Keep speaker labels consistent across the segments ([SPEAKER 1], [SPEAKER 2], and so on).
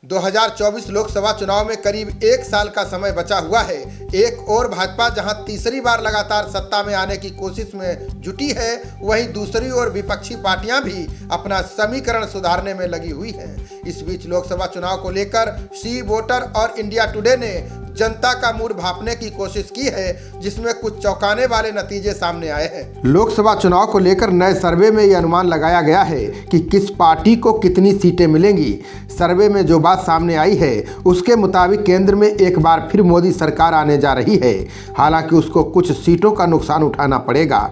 [SPEAKER 1] 2024 लोकसभा चुनाव में करीब एक साल का समय बचा हुआ है। एक और भाजपा जहां तीसरी बार लगातार सत्ता में आने की कोशिश में जुटी है, वहीं दूसरी ओर विपक्षी पार्टियां भी अपना समीकरण सुधारने में लगी हुई हैं। इस बीच लोकसभा चुनाव को लेकर सी वोटर और इंडिया टुडे ने जनता का मूड भांपने की कोशिश की है, जिसमें कुछ चौंकाने वाले नतीजे सामने आए हैं। लोकसभा चुनाव को लेकर नए सर्वे में यह अनुमान लगाया गया है कि किस पार्टी को कितनी सीटें मिलेंगी। सर्वे में जो बात सामने आई है उसके मुताबिक केंद्र में एक बार फिर मोदी सरकार आने जा रही है। हालांकि उसको कुछ सीटों का नुकसान उठाना पड़ेगा।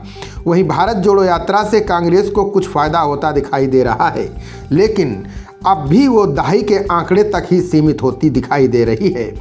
[SPEAKER 1] वहीं भारत जोड़ो यात्रा से कांग्रेस को कुछ फायदा होता दिखाई दे रहा है, लेकिन अब भी वो दहाई के आंकड़े तक ही सीमित होती दिखाई दे रही है।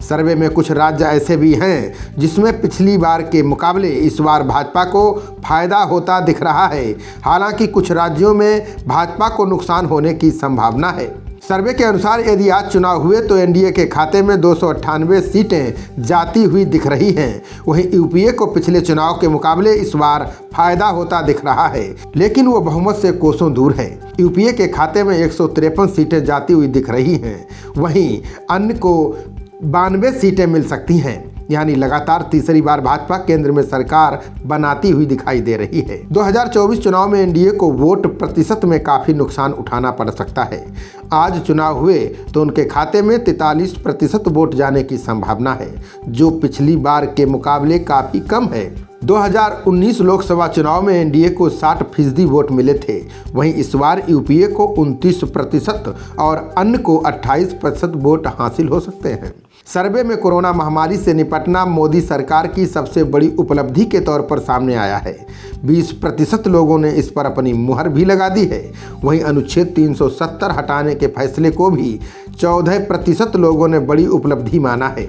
[SPEAKER 1] सर्वे में कुछ राज्य ऐसे भी हैं जिसमें पिछली बार के मुकाबले इस बार भाजपा को फायदा होता दिख रहा है। हालांकि कुछ राज्यों में भाजपा को नुकसान होने की संभावना है। सर्वे के अनुसार यदि आज चुनाव हुए तो एनडीए के खाते में 298 सीटें जाती हुई दिख रही हैं। वहीं यूपीए को पिछले चुनाव के मुकाबले इस बार फायदा होता दिख रहा है, लेकिन वो बहुमत से कोसों दूर है। यूपीए के खाते में 153 सीटें जाती हुई दिख रही हैं। वहीं अन्य को 92 सीटें मिल सकती हैं। यानी लगातार तीसरी बार भाजपा केंद्र में सरकार बनाती हुई दिखाई दे रही है। 2024 चुनाव में एनडीए को वोट प्रतिशत में काफ़ी नुकसान उठाना पड़ सकता है। आज चुनाव हुए तो उनके खाते में 43% वोट जाने की संभावना है, जो पिछली बार के मुकाबले काफ़ी कम है। 2019 लोकसभा चुनाव में एनडीए को 60% वोट मिले थे। वहीं इस बार यूपीए को 29% और अन्य को 28% वोट हासिल हो सकते हैं। सर्वे में कोरोना महामारी से निपटना मोदी सरकार की सबसे बड़ी उपलब्धि के तौर पर सामने आया है। 20% लोगों ने इस पर अपनी मुहर भी लगा दी है। वहीं अनुच्छेद 370 हटाने के फैसले को भी 14% लोगों ने बड़ी उपलब्धि माना है।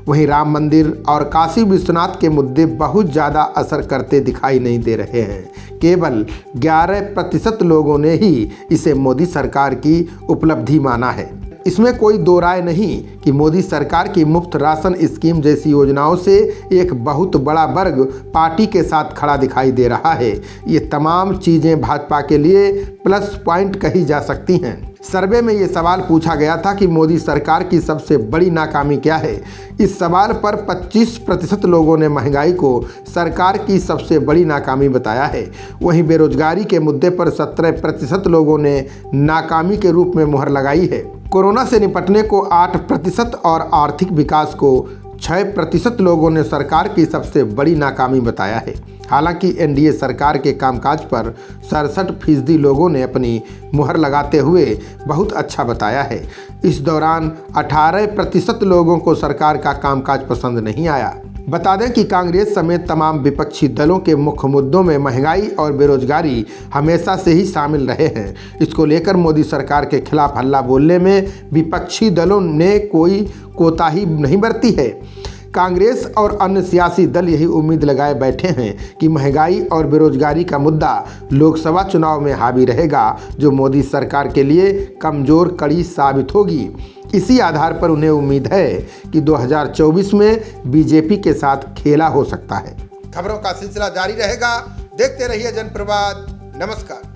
[SPEAKER 1] वहीं राम मंदिर और काशी विश्वनाथ के मुद्दे बहुत ज़्यादा असर करते दिखाई नहीं दे रहे हैं। केवल 11% लोगों ने ही इसे मोदी सरकार की उपलब्धि माना है। इसमें कोई दो राय नहीं कि मोदी सरकार की मुफ्त राशन स्कीम जैसी योजनाओं से एक बहुत बड़ा वर्ग पार्टी के साथ खड़ा दिखाई दे रहा है। ये तमाम चीज़ें भाजपा के लिए प्लस पॉइंट कही जा सकती हैं। सर्वे में ये सवाल पूछा गया था कि मोदी सरकार की सबसे बड़ी नाकामी क्या है। इस सवाल पर 25% लोगों ने महंगाई को सरकार की सबसे बड़ी नाकामी बताया है। वहीं बेरोजगारी के मुद्दे पर 17% लोगों ने नाकामी के रूप में मुहर लगाई है। कोरोना से निपटने को 8% और आर्थिक विकास को 6% लोगों ने सरकार की सबसे बड़ी नाकामी बताया है। हालांकि एनडीए सरकार के कामकाज पर 67% लोगों ने अपनी मुहर लगाते हुए बहुत अच्छा बताया है। इस दौरान 18% लोगों को सरकार का कामकाज पसंद नहीं आया। बता दें कि कांग्रेस समेत तमाम विपक्षी दलों के मुख्य मुद्दों में महंगाई और बेरोजगारी हमेशा से ही शामिल रहे हैं। इसको लेकर मोदी सरकार के खिलाफ हल्ला बोलने में विपक्षी दलों ने कोई कोताही नहीं बरती है। कांग्रेस और अन्य सियासी दल यही उम्मीद लगाए बैठे हैं कि महंगाई और बेरोजगारी का मुद्दा लोकसभा चुनाव में हावी रहेगा, जो मोदी सरकार के लिए कमज़ोर कड़ी साबित होगी। इसी आधार पर उन्हें उम्मीद है कि 2024 में बीजेपी के साथ खेला हो सकता है। खबरों का सिलसिला जारी रहेगा। देखते रहिए जनप्रवाद। नमस्कार।